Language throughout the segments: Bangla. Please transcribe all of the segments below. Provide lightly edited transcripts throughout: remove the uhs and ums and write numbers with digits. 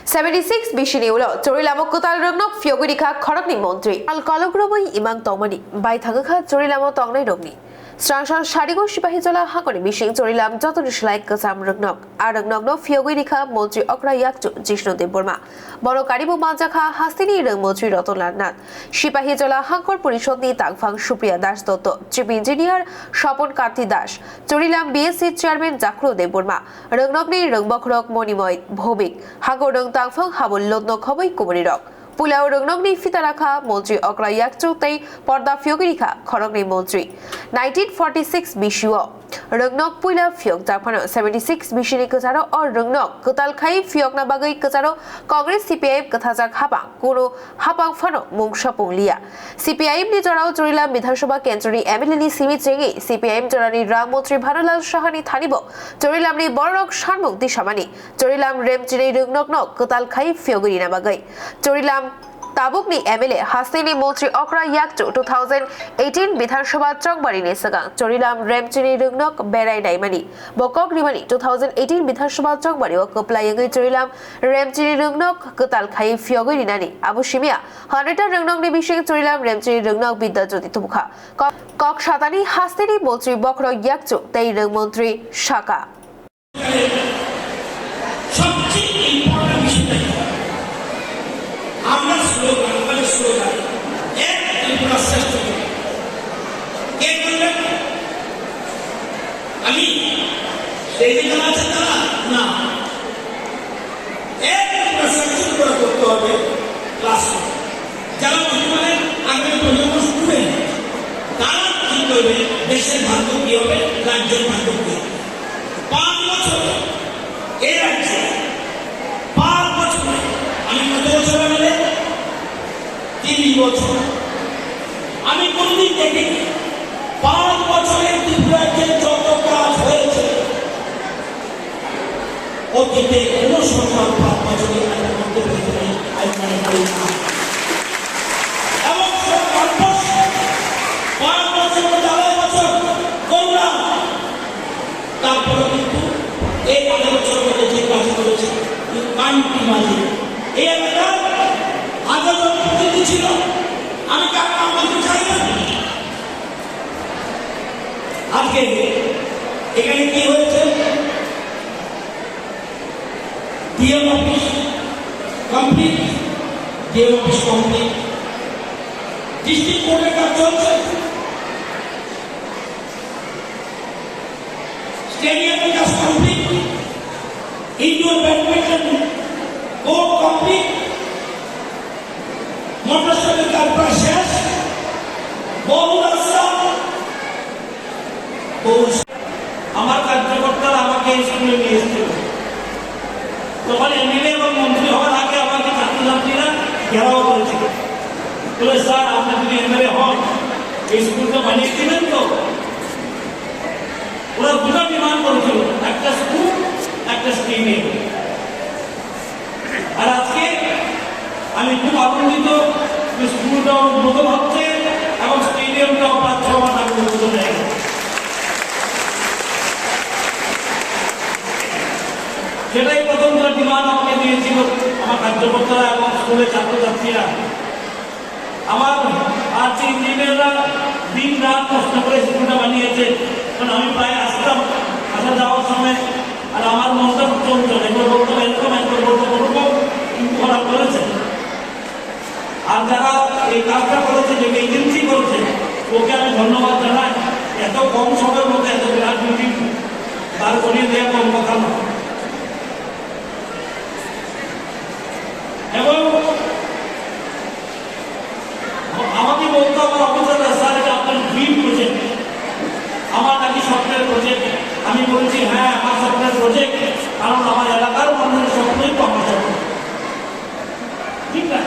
76 Bisi Ulo, Chaliram Kwtal Rwng Fiogirika Khorokni Montri, Al Kologrobai Imang Tomani, by Tagaka, Chaliram Tongnai Romni. Strangshan Shadigo Shipahizola Hakoni Bishing Chaliram Jotorish like Kwcham Rwng, Arangno Fiogirika, Montri Okra Yaktu, Jishno de Burma, Boro Karibu Tisajakha, Hastini Rwng Montri Rotolanat, Shipahizola Hankor Purishotni Tangfang Supriya Das Toto, Chief Engineer Shopon Karti Das, Chaliram Bisi Chairman Jakro de Burma, Rwngnokni Rwng Bokrok Monimoy, Bhobik, Hagorung Tangfang Habul Lodno Khoboi Kumarirok. Pulau Rwngnokni Tisajakha, Montri Okra Yaktu Tei, Porda Fiogirika, Khorokni Montri. 1946 Bisiwo Rwngnok Puila Fiog Japano 76 Bisi Kwcharo or Rwngnok Kwtal Khai Fiog na Bagai Kwcharo Congress CPIM Tisajakha Hapang Kuno Hapang Fano Mungsapung Lia CPIM ni Jorao Chaliram Bidhansabha Kendroni MLA ni Simi Chengi CPIM Jorani Ram Montri Bhanolal Shahani Thanibo Chaliram ni Borok Shanmuk Dishamani Chaliram Rem Chine Rwngnok no Kwtal Khai Fiogiri na Bagai Chaliram Tabukni MLA Hastini Montri Okra Yaktu 2018 Bidhansabha Chongbari ni Sagang Chaliram Remchini Rwngnok Berai Daimani Bwkhaktwi 2018 Bidhansabha Chongbari Okopla Yangai Chaliram Remchini Rwngnok Kwtal Khai Fiogiri Nani Abu Shimia Haneta Rwngnok ni Bishing Chaliram Remchini Rwngnok Bidda Jyoti Tubukha Kokshatani Hastini Montri Bokro Yaktu Tei Rwng Montri Shaka আমরা স্লোগান মানে স্লোগান এক ত্রিপুরা শ্রেষ্ঠ কে বললেন আমি সেই দিন আছে তারা না এক ত্রিপুরা শ্রেষ্ঠ করে করতে হবে ক্লাস যারা বর্তমানে আগামী প্রজন্ম স্টুডেন্ট তারা কি করবে দেশের ভাগ্য কি হবে রাজ্যের ভাগ্য কি হবে 5 বছর এই রাজ্যে 5 বছর আমি কত বছর আগে 3 বছর আমি কোনদিন দেখিনি 5 বছরের ত্রিপুরাতে যত কাজ হয়েছে অতীতে কোন সরকার 5 বছরের আগে করতে পেরেছে আমি মনে করি না এবং সরকার 5 বছর জ্বালায় বছর করলাম তারপরে কিন্তু এই 5 বছর মধ্যে যে কাজ করেছে কান্তি মাঝে এই একটা আদালত প্রতিনিধি ছিল আমি কার নাম বলতে চাই না আজকে এখানে কি হয়েছে DM office complete DM office complete district কোর্টের কাজ চলছে স্টেডিয়ামের কাজ complete indoor badminton court complete motorcycle কাজ প্রায় শেষ বহু রাস্তা আমার কার্যকর্তারা আমাকে স্কুলে নিয়ে এসেছিল তখন এমএলএ এবং মন্ত্রী হওয়ার আগে আমাকে ছাত্রছাত্রীরা ঘেরাও করেছিল বলে স্যার আপনি যদি এমএলএ হন এই স্কুলটা বানিয়ে দিবেন তো ওরা দুটো ডিমান্ড করেছিল একটা স্কুল একটা স্টেডিয়াম আর আজকে আমি খুব আনন্দিত যে স্কুলটাও উন্নত হচ্ছে এবং স্টেডিয়ামটাও 5-6 মাস আগে উন্নত হয়ে গেছে সেটাই প্রথম যে ডিমান্ড আমাকে দিয়েছিল আমার কার্যকর্তারা এবং স্কুলের ছাত্রছাত্রীরা আমার আর্টস ইঞ্জিনিয়াররা দিন রাত কষ্ট করে স্কুলটা বানিয়েছে কারণ আমি প্রায় আসতাম আসা যাওয়ার সময় আর আমার মনটা চঞ্চল একবার বলতো এরকম একবার বলতো ওরকম কিন্তু ওরা করেছে আর যারা এই কাজটা করেছে যে এজেন্সি করেছে ওকে আমি ধন্যবাদ জানাই এত কম সময়ের মধ্যে এত বিরাট বিল্ডিং তার করিয়ে দেওয়া কম কথা না এবং আমাকে বলতো আমার অফিসাররা স্যার এটা আপনার ড্রিম প্রজেক্ট আমার নাকি স্বপ্নের প্রজেক্ট আমি বলছি হ্যাঁ আমার স্বপ্নের প্রজেক্ট কারণ আমার এলাকার মানুষের স্বপ্নই তো আমার স্বপ্ন ঠিক না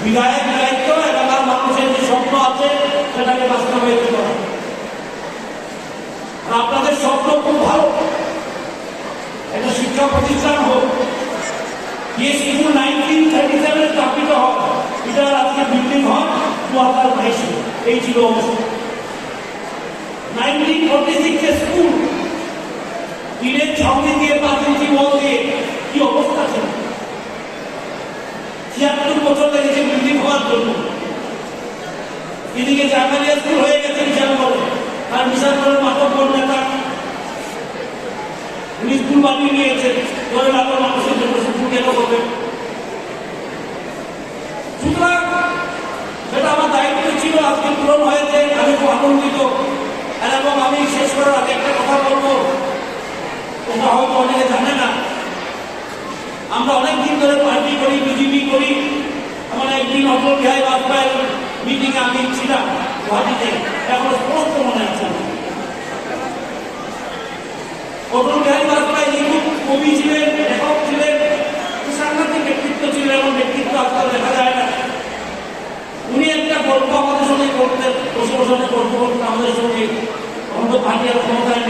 বিধায়ক দায়িত্ব এলাকার মানুষের যে স্বপ্ন আছে সেটাকে বাস্তবায়িত করা আপনাদের স্বপ্ন খুব ভালো একটা শিক্ষা প্রতিষ্ঠান হোক ये स्कूल 1937 स्थापित हो इधर আজকে বিল্ডিং হয় 2022 এই ছিল অবস্থা 1946 এর স্কুল টিনের ছাউনি দিয়ে 5 ইঞ্চি বল দিয়ে কি অবস্থা ছিল এদিকে জাকারিয়া স্কুল হয়ে গেছে বিশালগড়ে, আর বিশালগড়ের মাতব্বর নেতা উনি স্কুল বানিয়ে নিয়েছেন, ধরে রাখার মানুষের জন্য স্কুল কেন করবে? সুতরাং সেটা আমার দায়িত্ব ছিল, আজকে পূরণ হয়েছে, আমি খুব আনন্দিত। এবং আমি শেষ করার আগে একটা কথা বলবো, ওটা হয়তো অনেকে জানে না, আমরা অনেকদিন ধরে পার্টি করি, বিজেপি করি। আমার একদিন অটল বিহারী বাজপেয়ীর মিটিংয়ে আমি ছিলাম গুয়াহাটিতে, এখন স্পষ্ট মনে আছে। অটল বিহারী বাজপেয়ী যিনি কবি ছিলেন, লেখক ছিলেন, সাংঘাতিক ব্যক্তিত্ব ছিলেন, এমন ব্যক্তিত্ব আজকাল দেখা যায় না। উনি একটা গল্প আমাদের সঙ্গে করতেন, বসে বসে গল্প করতেন আমাদের সঙ্গে। তখন তো পার্টি আর ক্ষমতায়